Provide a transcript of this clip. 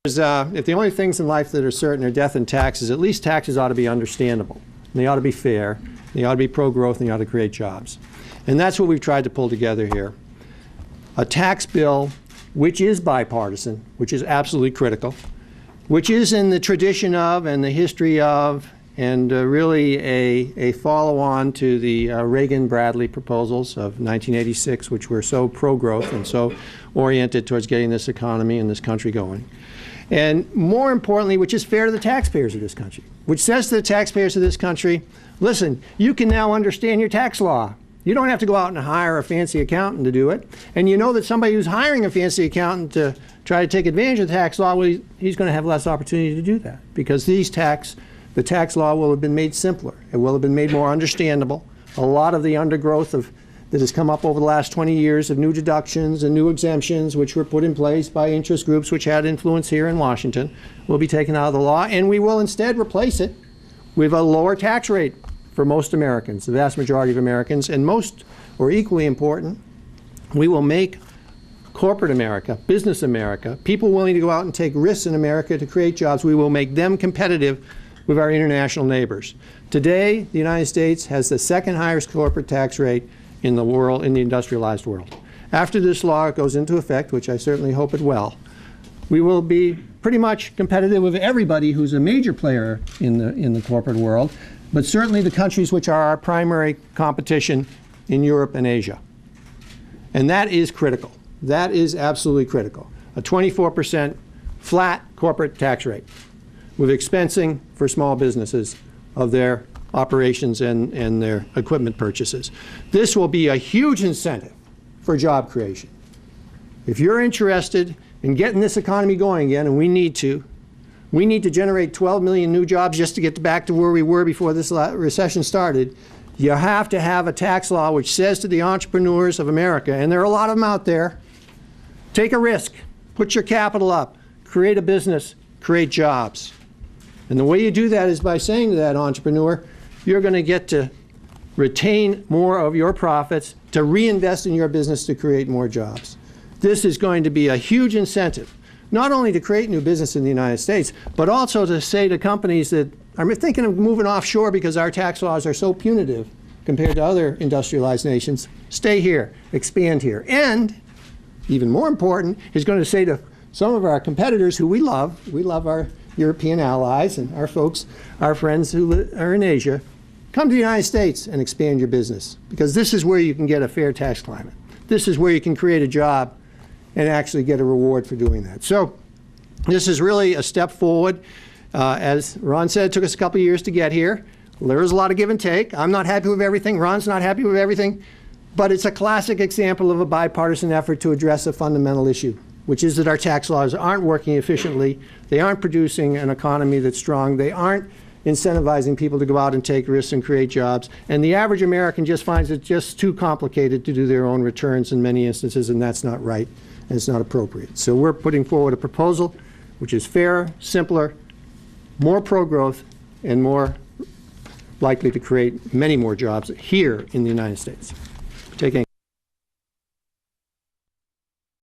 If the only things in life that are certain are death and taxes, at least taxes ought to be understandable. And they ought to be fair. They ought to be pro-growth, and they ought to create jobs. And that's what we've tried to pull together here. A tax bill which is bipartisan, which is absolutely critical, which is in the tradition of and the history of and really a follow-on to the Reagan-Bradley proposals of 1986, which were so pro-growth and so oriented towards getting this economy and this country going. And more importantly, which is fair to the taxpayers of this country, which says to the taxpayers of this country, listen, you can now understand your tax law. You don't have to go out and hire a fancy accountant to do it. And you know that somebody who's hiring a fancy accountant to try to take advantage of the tax law, well, he's going to have less opportunity to do that, because the tax law will have been made simpler. It will have been made more understandable. A lot of the undergrowth that has come up over the last 20 years of new deductions and new exemptions, which were put in place by interest groups which had influence here in Washington, will be taken out of the law, and we will instead replace it with a lower tax rate for most Americans, the vast majority of Americans. And most, or equally important, we will make corporate America, business America, people willing to go out and take risks in America to create jobs, we will make them competitive with our international neighbors. Today, the United States has the second highest corporate tax rate in the world, in the industrialized world. After this law goes into effect, which I certainly hope it will, we will be pretty much competitive with everybody who's a major player in the corporate world, but certainly the countries which are our primary competition in Europe and Asia. And that is critical. That is absolutely critical. A 24% flat corporate tax rate with expensing for small businesses of their operations and their equipment purchases. This will be a huge incentive for job creation. If you're interested in getting this economy going again, and we need to generate 12 million new jobs just to get back to where we were before this recession started, you have to have a tax law which says to the entrepreneurs of America, and there are a lot of them out there, take a risk, put your capital up, create a business, create jobs. And the way you do that is by saying to that entrepreneur, you're going to get to retain more of your profits to reinvest in your business to create more jobs. This is going to be a huge incentive, not only to create new business in the United States, but also to say to companies that are thinking of moving offshore because our tax laws are so punitive compared to other industrialized nations, stay here, expand here. And even more important, is going to say to some of our competitors who we love our European allies and our folks, our friends who are in Asia, come to the United States and expand your business, because this is where you can get a fair tax climate. This is where you can create a job and actually get a reward for doing that. So this is really a step forward. As Ron said, it took us a couple of years to get here. There is a lot of give and take. I'm not happy with everything. Ron's not happy with everything. But it's a classic example of a bipartisan effort to address a fundamental issue, which is that our tax laws aren't working efficiently. They aren't producing an economy that's strong. They aren't incentivizing people to go out and take risks and create jobs. And the average American just finds it just too complicated to do their own returns in many instances, and that's not right, and it's not appropriate. So we're putting forward a proposal which is fairer, simpler, more pro-growth, and more likely to create many more jobs here in the United States. Take any